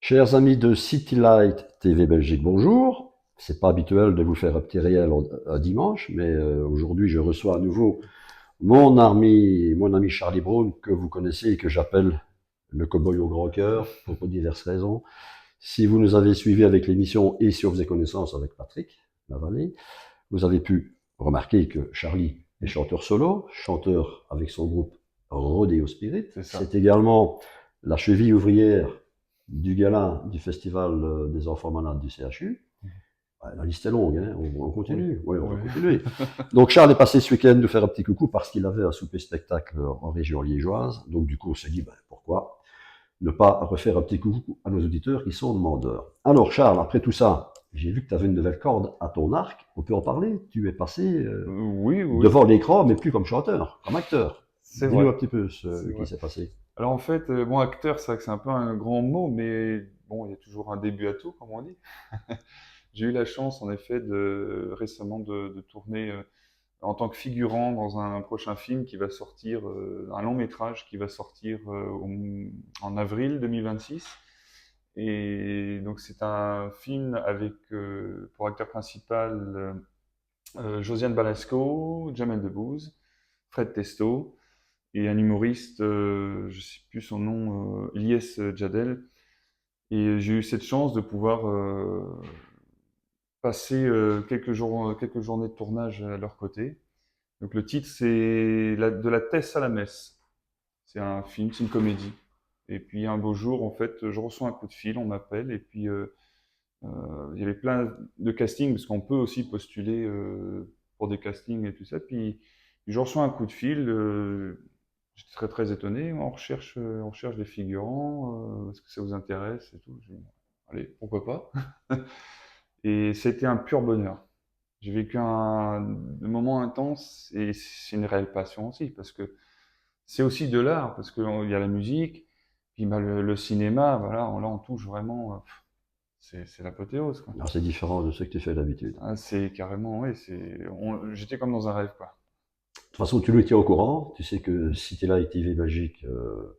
Chers amis de City Light TV Belgique, bonjour. C'est pas habituel de vous faire un petit réel un dimanche, mais aujourd'hui je reçois à nouveau mon ami Charlie Brown, que vous connaissez et que j'appelle le cowboy au grand cœur pour diverses raisons. Si vous nous avez suivis avec l'émission et si on faisait connaissance avec Patrick Lavallée, vous avez pu remarquer que Charlie est chanteur solo, chanteur avec son groupe Rodeo Spirit. C'est ça. C'est également la cheville ouvrière du gala du Festival des enfants malades du CHU. Ouais, la liste est longue, hein. On Oui, continue. Oui, on va oui. continuer. Donc Charles est passé ce week-end nous faire un petit coucou parce qu'il avait un souper spectacle en région liégeoise. Donc du coup, on s'est dit, ben, pourquoi ne pas refaire un petit coucou à nos auditeurs qui sont demandeurs. Alors Charles, après tout ça, j'ai vu que tu avais une nouvelle corde à ton arc. On peut en parler? Tu es passé Oui, oui, devant l'écran, mais plus comme chanteur, comme acteur. c'est Dis-nous vrai, un petit peu c'est ce qui vrai. s'est passé. Alors en fait, bon, acteur, c'est vrai que c'est un peu un grand mot, mais bon, il y a toujours un début à tout, comme on dit. J'ai eu la chance, en effet, récemment de tourner en tant que figurant dans un prochain film qui va sortir, un long métrage qui va sortir en avril 2026. Et donc c'est un film avec pour acteur principal Josiane Balasco, Jamel Debbouze, Fred Testo et un humoriste, je ne sais plus son nom, Ilyes Djadel. Et j'ai eu cette chance de pouvoir passer quelques journées de tournage à leur côté. Donc le titre, c'est De la Tesse à la messe. C'est un film, c'est une comédie. Et puis un beau jour, en fait, je reçois un coup de fil, on m'appelle, et puis il y avait plein de castings, parce qu'on peut aussi postuler pour des castings et tout ça. Puis je reçois un coup de fil, j'étais très très étonné. On recherche des figurants, est-ce que ça vous intéresse et tout. Je dis, allez, pourquoi pas. Et c'était un pur bonheur. J'ai vécu un moment intense et c'est une réelle passion aussi, parce que c'est aussi de l'art, parce qu'il y a la musique, puis bah, le cinéma, voilà, là on touche vraiment, c'est l'apothéose, quoi. Alors c'est différent de ce que tu fais d'habitude. Ah, c'est carrément, oui, j'étais comme dans un rêve, quoi. De toute façon, tu le tiens au courant. Tu sais que City Light TV Belgique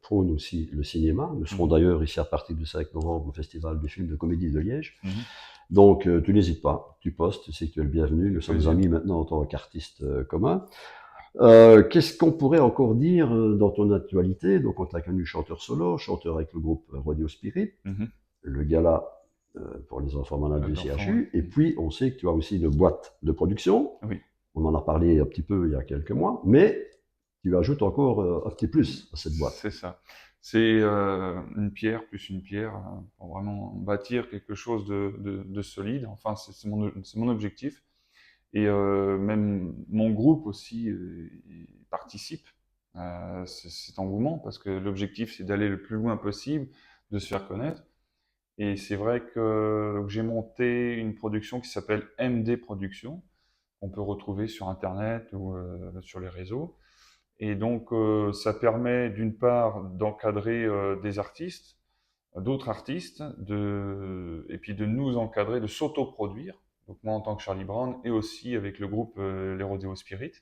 prône aussi le cinéma. Nous serons Mhm, d'ailleurs ici à partir du 5 novembre au Festival du film de comédie de Liège. mhm. Donc, tu n'hésites pas, tu postes, tu sais que tu es le bienvenu. Nous Avec sommes plaisir. amis maintenant en tant qu'artistes communs. Qu'est-ce qu'on pourrait encore dire dans ton actualité? Donc, on t'a connu chanteur solo, chanteur avec le groupe Radio Spirit, Mhm. le gala pour les enfants malades Avec du l'enfant, ouais. CHU, et puis on sait que tu as aussi une boîte de production. Oui, On en a parlé un petit peu il y a quelques mois, mais tu ajoutes encore un petit plus à cette boîte. c'est ça. C'est une pierre plus une pierre pour vraiment bâtir quelque chose de solide. Enfin, c'est mon objectif. Et même mon groupe aussi il participe à cet engouement parce que l'objectif c'est d'aller le plus loin possible, de se faire connaître. Et c'est vrai que donc, j'ai monté une production qui s'appelle MD Productions, qu'on peut retrouver sur Internet ou sur les réseaux. Et donc ça permet d'une part d'encadrer des artistes, d'autres artistes, et puis de nous encadrer, de s'autoproduire. Donc moi en tant que Charlie Brown et aussi avec le groupe Les Rodeo Spirit.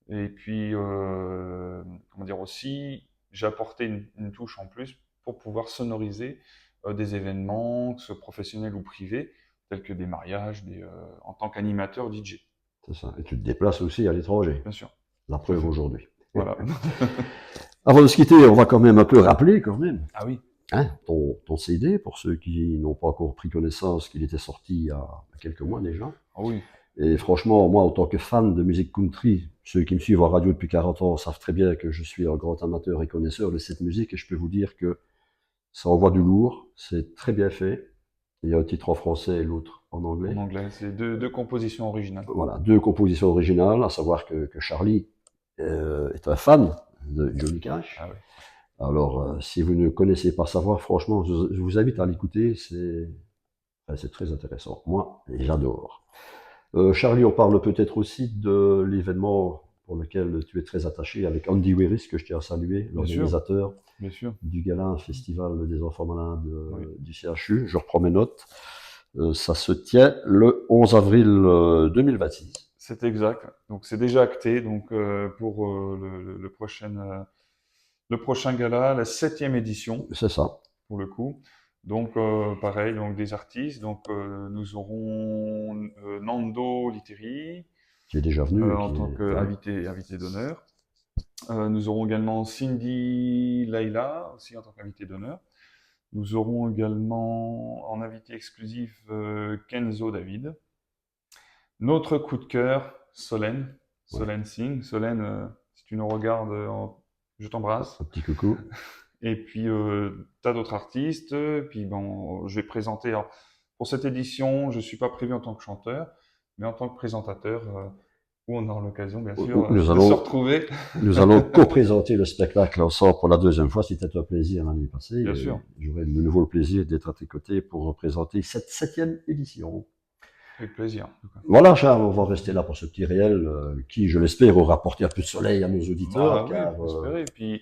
Et puis, comment dire aussi, j'ai apporté une touche en plus pour pouvoir sonoriser des événements, que ce soit professionnels ou privés, tels que des mariages, en tant qu'animateur DJ, C'est ça. Et tu te déplaces aussi à l'étranger. bien sûr. La Tout à preuve fait. aujourd'hui. Voilà. Avant de se quitter, on va quand même un peu rappeler quand même Ah oui. hein, ton CD pour ceux qui n'ont pas encore pris connaissance qu'il était sorti il y a quelques mois déjà. Ah oui. Et franchement, moi, en tant que fan de musique country, ceux qui me suivent en radio depuis 40 ans savent très bien que je suis un grand amateur et connaisseur de cette musique et je peux vous dire que ça envoie du lourd, c'est très bien fait. Il y a un titre en français et l'autre en En anglais. anglais, c'est deux compositions originales. Voilà, deux compositions originales, à savoir que Charlie est un fan de Johnny Cash. Ah oui. Alors, si vous ne connaissez pas sa voix, franchement, je vous invite à l'écouter, c'est très intéressant. Moi, j'adore. Charlie, on parle peut-être aussi de l'événement pour lequel tu es très attaché avec Andy Weris, que je tiens à saluer, Bien sûr, l'organisateur bien sûr. du gala Festival des enfants malades Oui. du CHU. Je reprends mes notes. Ça se tient le 11 avril 2026. C'est exact. Donc c'est déjà acté. Donc pour le prochain gala, la septième édition C'est ça. pour le coup. Donc, pareil, donc des artistes. Donc, nous aurons Nando Literi Qui est déjà venu et en qui tant est... Voilà. qu'invité d'honneur. Nous aurons également Cindy Laila aussi en tant qu'invité d'honneur. Nous aurons également en invité exclusif Kenzo David. Notre coup de cœur, Solène. Ouais. Solène Singh. Solène, si tu nous regardes, je t'embrasse. Un petit coucou. Et puis, tu as d'autres artistes. Puis, bon, je vais présenter. Alors, pour cette édition, je ne suis pas prévu en tant que chanteur, mais en tant que présentateur, où on aura l'occasion, bien sûr, Nous de se allons, retrouver. nous allons co-présenter le spectacle ensemble pour la deuxième fois. C'était un plaisir l'année passée. Bien sûr. J'aurai de nouveau le plaisir d'être à tes côtés pour représenter cette 7e édition. Avec plaisir. En tout cas. Voilà, Charles, on va rester là pour ce petit réel qui, je l'espère, aura apporté un peu de soleil à nos auditeurs. Bah, Car, oui, espérer. Et puis,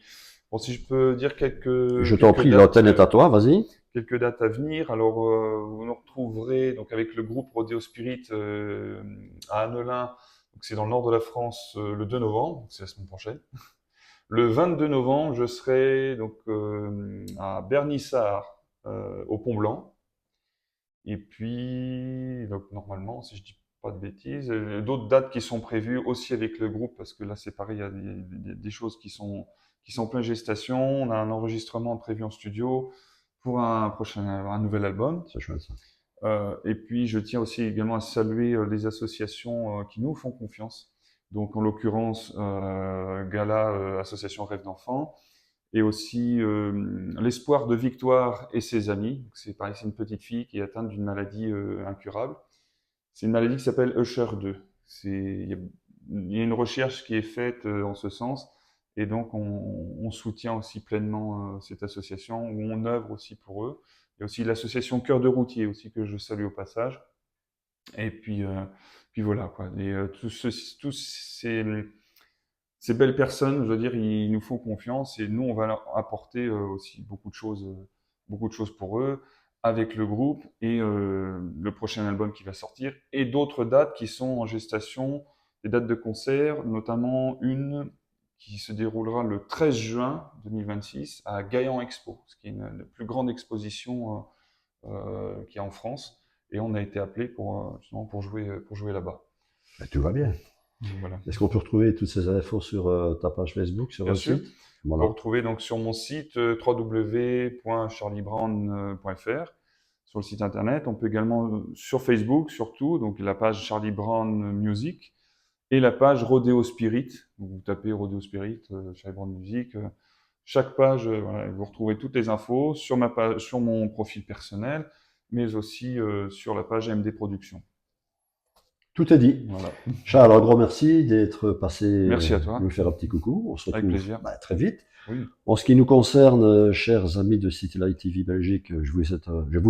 bon, si je peux dire je t'en prie, l'antenne est à toi, vas-y. Quelques dates à venir. Alors, vous nous retrouverez donc avec le groupe Rodeo Spirit à Annelin. Donc, c'est dans le nord de la France le 2 novembre. Donc, c'est la semaine prochaine. Le 22 novembre, je serai donc à Bernissard au Pont Blanc. Et puis, donc normalement, si je dis pas de bêtises, d'autres dates qui sont prévues aussi avec le groupe, parce que là c'est pareil, il y a des choses qui sont en pleine gestation. On a un enregistrement prévu en studio pour un nouvel album. C'est chouette ça. Et puis je tiens aussi également à saluer les associations qui nous font confiance. Donc en l'occurrence, Gala, Association Rêve d'enfants, et aussi l'espoir de Victoire et ses amis. C'est pareil, c'est une petite fille qui est atteinte d'une maladie incurable. C'est une maladie qui s'appelle Usher 2. Il y a une recherche qui est faite en ce sens, et donc on soutient aussi pleinement cette association, où on œuvre aussi pour eux. Il y a aussi l'association Cœur de Routier aussi que je salue au passage. Et puis voilà quoi. Et tous ces belles personnes, je veux dire, ils nous font confiance et nous, on va leur apporter aussi beaucoup de choses pour eux avec le groupe et le prochain album qui va sortir et d'autres dates qui sont en gestation, des dates de concert, notamment une qui se déroulera le 13 juin 2026 à Gaillan Expo, ce qui est la plus grande exposition qu'il y a en France. Et on a été appelé justement pour jouer là-bas. Ben, tout va bien. Voilà. Est-ce qu'on peut retrouver toutes ces infos sur ta page Facebook, sur Bien le sûr. site? On Voilà. peut retrouver donc sur mon site www.charliebrown.fr sur le site internet. On peut également sur Facebook, surtout, donc la page Charlie Brown Music et la page Rodeo Spirit. Donc, vous tapez Rodeo Spirit, Charlie Brown Music. Chaque page, voilà, vous retrouvez toutes les infos sur ma page, sur mon profil personnel, mais aussi sur la page MD Productions. Tout est dit. Voilà. Charles, un grand merci d'être passé Merci à toi. nous faire un petit coucou. On se Avec retrouve plaisir. très vite. Oui. En ce qui nous concerne, chers amis de City Light TV Belgique, je vous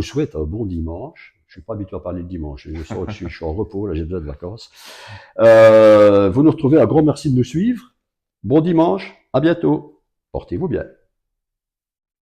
souhaite un bon dimanche. Je suis pas habitué à parler de dimanche. Je sens que je suis en repos, là j'ai besoin de vacances. Vous nous retrouvez, un grand merci de nous suivre. Bon dimanche, à bientôt. Portez-vous bien.